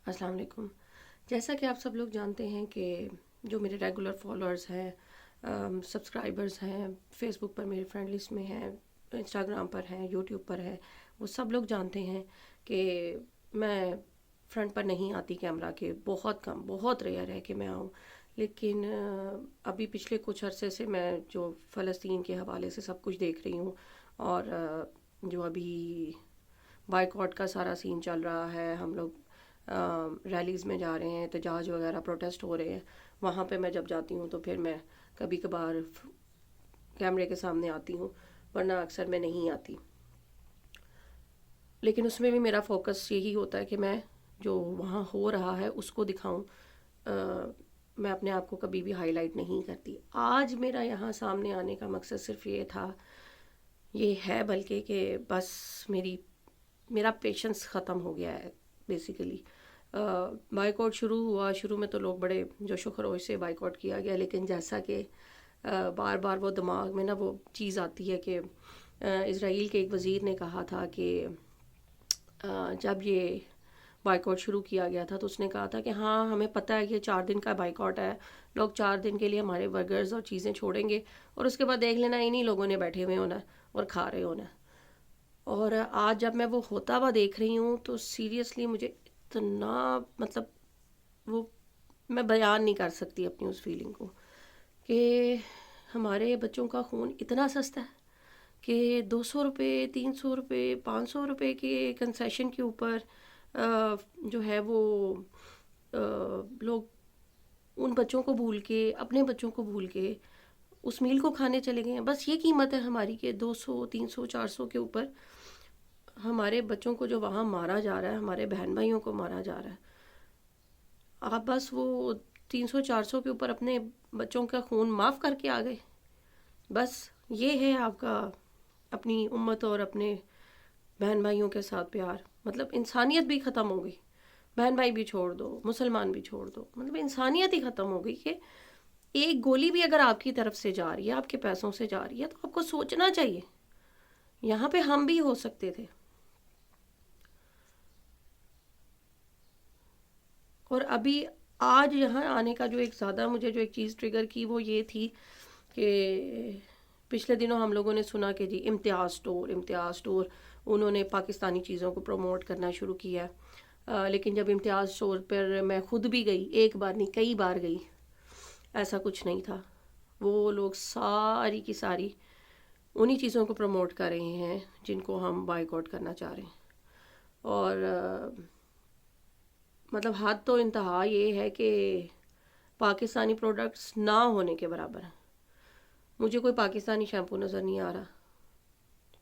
السلام علیکم. جیسا کہ آپ سب لوگ جانتے ہیں کہ جو میرے ریگولر فالوورز ہیں، سبسکرائبرز ہیں، فیس بک پر میری فرینڈ لسٹ میں ہیں، انسٹاگرام پر ہیں، یوٹیوب پر ہیں، وہ سب لوگ جانتے ہیں کہ میں فرنٹ پر نہیں آتی کیمرہ کے. بہت کم، بہت ریئر ہے کہ میں آؤں. لیکن ابھی پچھلے کچھ عرصے سے میں جو فلسطین کے حوالے سے سب کچھ دیکھ رہی ہوں، اور جو ابھی بائیکاٹ کا سارا سین چل رہا ہے، ہم لوگ ریلیز میں جا رہے ہیں، احتجاج وغیرہ پروٹیسٹ ہو رہے ہیں، وہاں پہ میں جب جاتی ہوں تو پھر میں کبھی کبھار کیمرے کے سامنے آتی ہوں، ورنہ اکثر میں نہیں آتی. لیکن اس میں بھی میرا فوکس یہی ہوتا ہے کہ میں جو وہاں ہو رہا ہے اس کو دکھاؤں. میں اپنے آپ کو کبھی بھی ہائی لائٹ نہیں کرتی. آج میرا یہاں سامنے آنے کا مقصد صرف یہ ہے بلکہ کہ بس میرا پیشنس ختم ہو گیا ہے بیسیکلی. بائیکاٹ شروع میں تو لوگ بڑے جوش و خروش سے بائیکاٹ کیا گیا، لیکن جیسا کہ بار بار وہ دماغ میں نا وہ چیز آتی ہے کہ اسرائیل کے ایک وزیر نے کہا تھا کہ جب یہ بائیکاٹ شروع کیا گیا تھا تو اس نے کہا تھا کہ ہاں ہمیں پتہ ہے کہ 4 دن کا بائیکاٹ ہے، لوگ 4 دن کے لیے ہمارے برگرز اور چیزیں چھوڑیں گے اور اس کے بعد دیکھ لینا انہی لوگوں نے بیٹھے ہوئے ہونا اور کھا رہے ہونا. اور آج جب میں وہ ہوتا ہوا دیکھ رہی ہوں تو سیریسلی مجھے اتنا وہ میں بیان نہیں کر سکتی اپنی اس فیلنگ کو کہ ہمارے بچوں کا خون اتنا سستا ہے کہ 200 روپے، 300 روپے، 500 روپے کے کنسیشن کے اوپر جو ہے وہ لوگ ان بچوں کو بھول کے، اپنے بچوں کو بھول کے اس میل کو کھانے چلے گئے ہیں. بس یہ قیمت ہے ہماری کہ 200، 300، 400 کے اوپر ہمارے بچوں کو جو وہاں مارا جا رہا ہے، ہمارے بہن بھائیوں کو مارا جا رہا ہے. آپ بس وہ 300، 400 کے اوپر اپنے بچوں کا خون معاف کر کے آ گئے. بس یہ ہے آپ کا اپنی امت اور اپنے بہن بھائیوں کے ساتھ پیار. انسانیت بھی ختم ہو گئی. بہن بھائی بھی چھوڑ دو، مسلمان بھی چھوڑ دو، انسانیت ہی ختم ہو گئی کہ ایک گولی بھی اگر آپ کی طرف سے جا رہی ہے، آپ کے پیسوں سے جا رہی ہے، تو آپ کو سوچنا چاہیے یہاں پہ ہم بھی ہو سکتے تھے. اور ابھی آج یہاں آنے کا جو ایک زیادہ مجھے جو ایک چیز ٹریگر کی وہ یہ تھی کہ پچھلے دنوں ہم لوگوں نے سنا کہ جی امتیاز اسٹور انہوں نے پاکستانی چیزوں کو پروموٹ کرنا شروع کیا. لیکن جب امتیاز اسٹور پر میں خود بھی گئی، ایک بار نہیں کئی بار گئی، ایسا کچھ نہیں تھا. وہ لوگ ساری کی ساری انہی چیزوں کو پروموٹ کر رہے ہیں جن کو ہم بائیکاٹ کرنا چاہ رہے ہیں. اور حد تو انتہا یہ ہے کہ پاکستانی پروڈکٹس نہ ہونے کے برابر ہیں. مجھے کوئی پاکستانی شیمپو نظر نہیں آ رہا.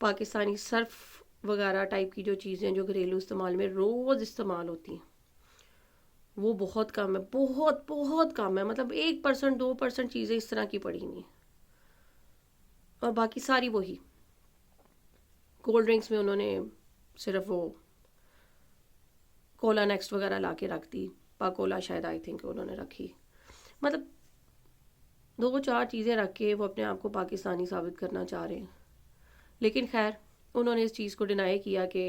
پاکستانی سرف وغیرہ ٹائپ کی جو چیزیں جو گھریلو استعمال میں روز استعمال ہوتی ہیں وہ بہت کم ہے، بہت بہت کم ہے. 1%، 2% چیزیں اس طرح کی پڑی ہوئی ہیں اور باقی ساری وہی. کولڈ ڈرنکس میں انہوں نے صرف وہ کولا نیکسٹ وغیرہ لا کے رکھ دی. پاکولا شاید آئی تھنک انہوں نے رکھی. 2-4 چیزیں رکھ کے وہ اپنے آپ کو پاکستانی ثابت کرنا چاہ رہے ہیں. لیکن خیر انہوں نے اس چیز کو ڈینائی کیا کہ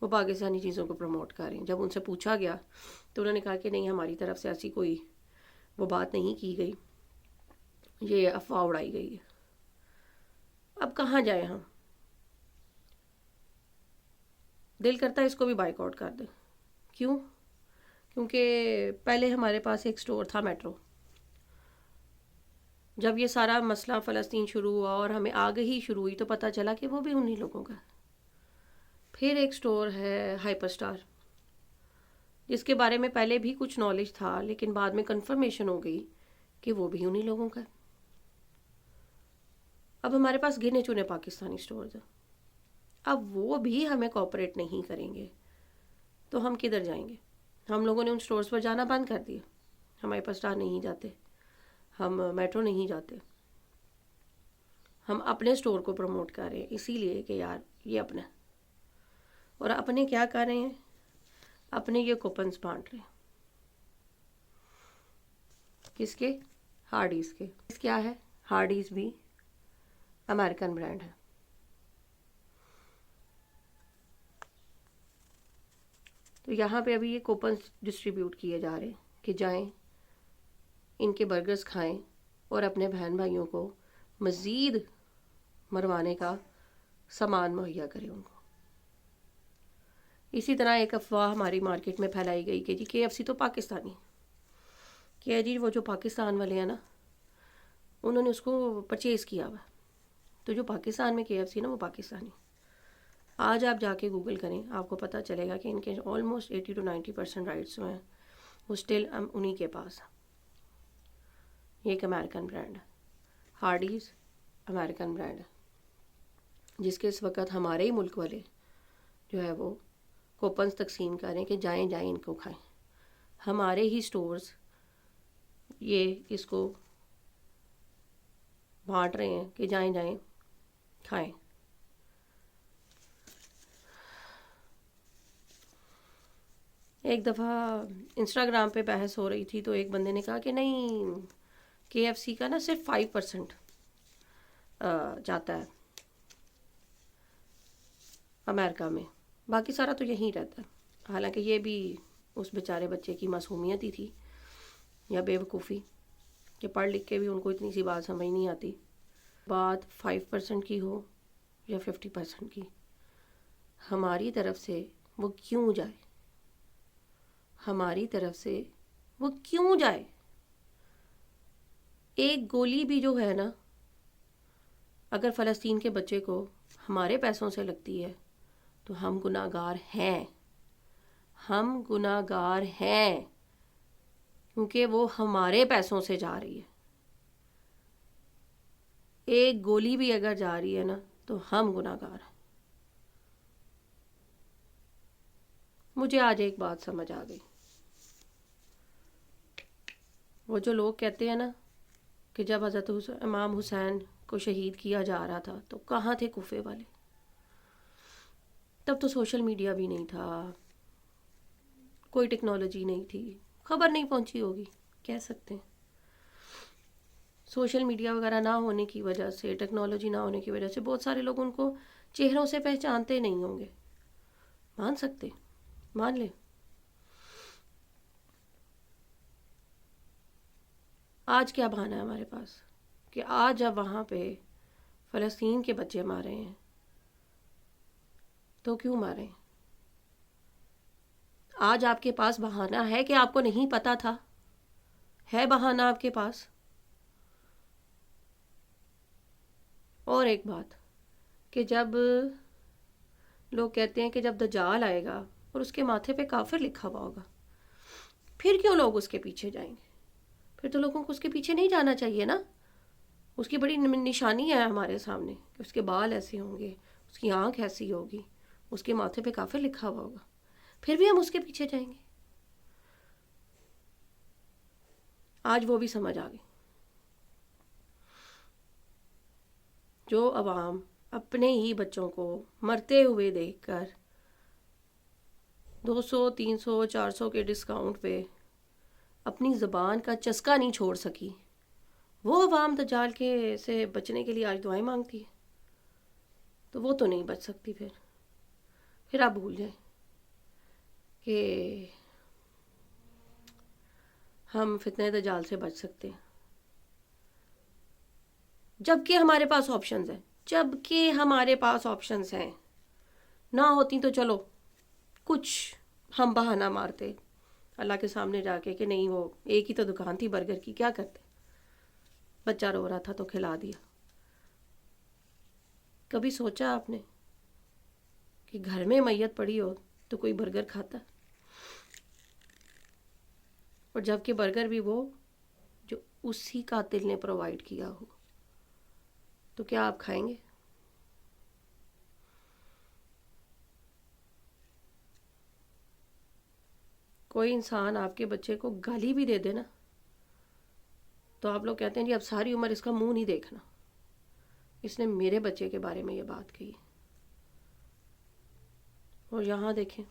وہ پاکستانی چیزوں کو پروموٹ کر رہے ہیں. جب ان سے پوچھا گیا تو انہوں نے کہا کہ نہیں، ہماری طرف سے ایسی کوئی وہ بات نہیں کی گئی، یہ افواہ اڑائی گئی ہے. اب کہاں جائیں ہم؟ دل کرتا ہے اس کو بھی بائیک آؤٹ کر دیں. کیوں؟ کیونکہ پہلے ہمارے پاس ایک سٹور تھا میٹرو. جب یہ سارا مسئلہ فلسطین شروع ہوا اور ہمیں آگہی شروع ہوئی تو پتہ چلا کہ وہ بھی انہی لوگوں کا. پھر ایک سٹور ہے ہائپر سٹار، جس کے بارے میں پہلے بھی کچھ نالج تھا لیکن بعد میں کنفرمیشن ہو گئی کہ وہ بھی انہی لوگوں کا. اب ہمارے پاس گنے چنے پاکستانی سٹورز ہیں. اب وہ بھی ہمیں کوآپریٹ نہیں کریں گے تو ہم کدھر جائیں گے؟ ہم لوگوں نے ان سٹورز پر جانا بند کر دیا. ہم ہائپر سٹار نہیں جاتے، ہم میٹرو نہیں جاتے. ہم اپنے سٹور کو پروموٹ کر رہے ہیں اسی لیے کہ یار یہ اپنا. اور اپنے کیا کر رہے ہیں؟ اپنے یہ کوپنز بانٹ رہے ہیں. کس کے؟ ہارڈیز کے. کیا ہے؟ ہارڈیز بھی امریکن برانڈ ہے. تو تو یہاں پہ ابھی یہ کوپنز ڈسٹریبیوٹ کیے جا رہے ہیں کہ جائیں ان کے برگرز کھائیں اور اپنے بہن بھائیوں کو مزید مروانے کا سامان مہیا کریں ان کو. اسی طرح ایک افواہ ہماری مارکیٹ میں پھیلائی گئی کہ جی KFC تو پاکستانی کہ جی وہ جو پاکستان والے ہیں نا انہوں نے اس کو پرچیز کیا ہوا. تو جو پاکستان میں KFC نا وہ پاکستانی. آج آپ جا کے گوگل کریں آپ کو پتہ چلے گا کہ ان کے آلموسٹ 80 to 90% رائٹس جو ہیں وہ اسٹل انہی کے پاس ہیں. یہ ایک امریکن برانڈ ہے. ہارڈیز امریکن برانڈ ہے جس کے اس وقت ہمارے ہی ملک والے جو ہے وہ کوپنز تقسیم کریں کہ جائیں ان کو کھائیں. ہمارے ہی سٹورز یہ اس کو بانٹ رہے ہیں کہ جائیں کھائیں. ایک دفعہ انسٹاگرام پہ بحث ہو رہی تھی تو ایک بندے نے کہا کہ نہیں KFC کا نا صرف 5% جاتا ہے امریکہ میں، باقی سارا تو یہیں رہتا ہے. حالانکہ یہ بھی اس بیچارے بچے کی معصومیت ہی تھی یا بے وقوفی کہ پڑھ لکھ کے بھی ان کو اتنی سی بات سمجھ نہیں آتی. بات 5% کی ہو یا 50% کی، ہماری طرف سے وہ کیوں جائے، ہماری طرف سے وہ کیوں جائے. ایک گولی بھی جو ہے نا اگر فلسطین کے بچے کو ہمارے پیسوں سے لگتی ہے تو ہم گناہ گار ہیں، ہم گناہ گار ہیں کیونکہ وہ ہمارے پیسوں سے جا رہی ہے. ایک گولی بھی اگر جا رہی ہے نا تو ہم گناہ گار ہیں. مجھے آج ایک بات سمجھ آ گئی. وہ جو لوگ کہتے ہیں نا کہ جب حضرت امام حسین کو شہید کیا جا رہا تھا تو کہاں تھے کوفے والے؟ تب تو سوشل میڈیا بھی نہیں تھا، کوئی ٹیکنالوجی نہیں تھی، خبر نہیں پہنچی ہوگی. کہہ سکتے ہیں سوشل میڈیا وغیرہ نہ ہونے کی وجہ سے، ٹیکنالوجی نہ ہونے کی وجہ سے بہت سارے لوگ ان کو چہروں سے پہچانتے نہیں ہوں گے. مان سکتے، مان لیں. آج کیا بہانہ ہے ہمارے پاس کہ آج جب وہاں پہ فلسطین کے بچے مارے ہیں تو کیوں مارے ہیں؟ آج آپ کے پاس بہانہ ہے کہ آپ کو نہیں پتا تھا؟ ہے بہانہ آپ کے پاس؟ اور ایک بات کہ جب لوگ کہتے ہیں کہ جب دجال آئے گا اور اس کے ماتھے پہ کافر لکھا ہوا ہوگا پھر کیوں لوگ اس کے پیچھے جائیں گے؟ پھر تو لوگوں کو اس کے پیچھے نہیں جانا چاہیے نا. اس کی بڑی نشانی ہے ہمارے سامنے کہ اس کے بال ایسے ہوں گے، اس کی آنکھ ایسی ہوگی، اس کے ماتھے پہ کافر لکھا ہوا ہوگا، پھر بھی ہم اس کے پیچھے جائیں گے. آج وہ بھی سمجھ آ گئی. جو عوام اپنے ہی بچوں کو مرتے ہوئے دیکھ کر 200 300 400 کے ڈسکاؤنٹ پہ اپنی زبان کا چسکا نہیں چھوڑ سکی، وہ عوام دجال کے سے بچنے کے لیے آج دعائیں مانگتی ہے تو وہ تو نہیں بچ سکتی. پھر آپ بھول جائیں کہ ہم فتنہ دجال سے بچ سکتے ہیں جبکہ ہمارے پاس آپشنز ہیں. نہ ہوتی تو چلو کچھ ہم بہانہ مارتے اللہ کے سامنے جا کے کہ نہیں وہ ایک ہی تو دکان تھی برگر کی، کیا کرتے، بچہ رو رہا تھا تو کھلا دیا. کبھی سوچا آپ نے کہ گھر میں میت پڑی ہو تو کوئی برگر کھاتا؟ اور جب کہ برگر بھی وہ جو اسی قاتل نے پرووائڈ کیا ہو، تو کیا آپ کھائیں گے؟ کوئی انسان آپ کے بچے کو گالی بھی دے دے نا تو آپ لوگ کہتے ہیں جی اب ساری عمر اس کا منہ نہیں دیکھنا، اس نے میرے بچے کے بارے میں یہ بات کہی. اور یہاں دیکھیں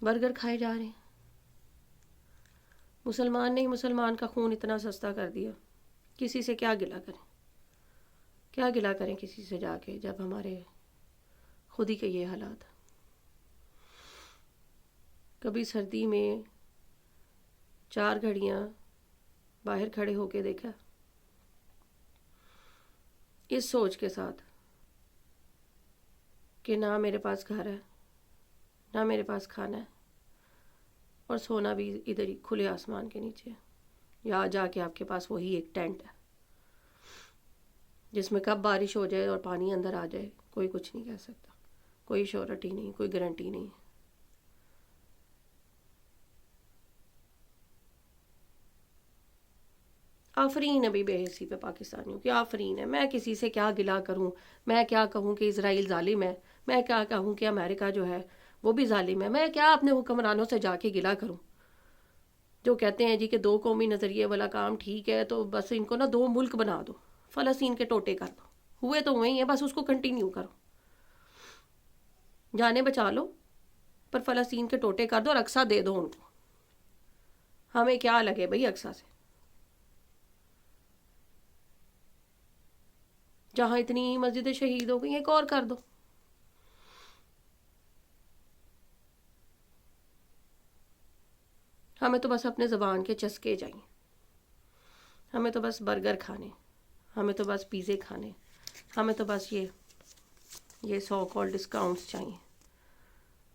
برگر کھائے جا رہے ہیں. مسلمان نہیں، مسلمان کا خون اتنا سستا کر دیا، کسی سے کیا گلہ کریں، کیا گلہ کریں کسی سے جا کے جب ہمارے خود ہی کے یہ حالات. کبھی سردی میں 4 گھڑیاں باہر کھڑے ہو کے دیکھا، اس سوچ کے ساتھ کہ نہ میرے پاس گھر ہے، نہ میرے پاس کھانا ہے، اور سونا بھی ادھر ہی کھلے آسمان کے نیچے، یا جا کے آپ کے پاس وہی ایک ٹینٹ ہے جس میں کب بارش ہو جائے اور پانی اندر آ جائے کوئی کچھ نہیں کہہ سکتا، کوئی شورٹی نہیں، کوئی گارنٹی نہیں۔ آفرین ابھی بے حسی پہ پاکستانیوں کی آفرین ہے۔ میں کسی سے کیا گلا کروں، میں کیا کہوں کہ اسرائیل ظالم ہے، میں کیا کہوں کہ امریکہ جو ہے وہ بھی ظالم ہے، میں کیا اپنے حکمرانوں سے جا کے گلا کروں جو کہتے ہیں جی کہ 2 قومی نظریے والا کام ٹھیک ہے تو بس ان کو نا 2 ملک بنا دو، فلسطین کے ٹوٹے کر دو، ہوئے تو ہوئے ہی ہیں، بس اس کو کنٹینیو کرو، جانے بچا لو پر فلسطین کے ٹوٹے کر دو اور اقصیٰ دے دو ان کو، ہمیں کیا لگے بھئی اقصیٰ سے، جہاں اتنی مسجد شہید ہو گئی ایک اور کر دو۔ ہمیں تو بس اپنے زبان کے چسکے چاہیے، ہمیں تو بس برگر کھانے، ہمیں تو بس پیزے کھانے، ہمیں تو بس یہ 100 کال ڈسکاؤنٹس چاہیے،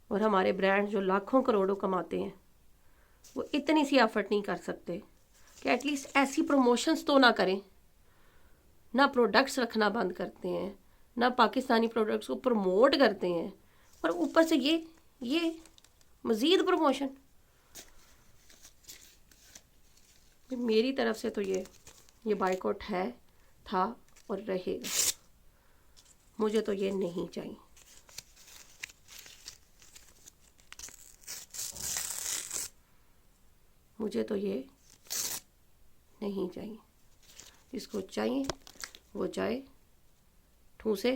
اور ہمارے برانڈ جو لاکھوں کروڑوں کماتے ہیں وہ اتنی سی ایفرٹ نہیں کر سکتے کہ ایٹ لیسٹ ایسی پروموشنز تو نہ کریں، نہ پروڈکٹس رکھنا بند کرتے ہیں، نہ پاکستانی پروڈکٹس کو پروموٹ کرتے ہیں، اور اوپر سے یہ مزید پروموشن۔ میری طرف سے تو یہ بائیکاٹ ہے، تھا اور رہے گا، مجھے تو یہ نہیں چاہیے۔ مجھے تو یہ نہیں چاہیے، جس کو چاہیے وہ جائے ٹھوسے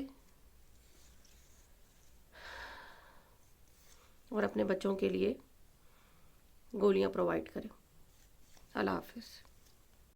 اور اپنے بچوں کے لیے گولیاں پرووائڈ کرے۔ اللہ حافظ۔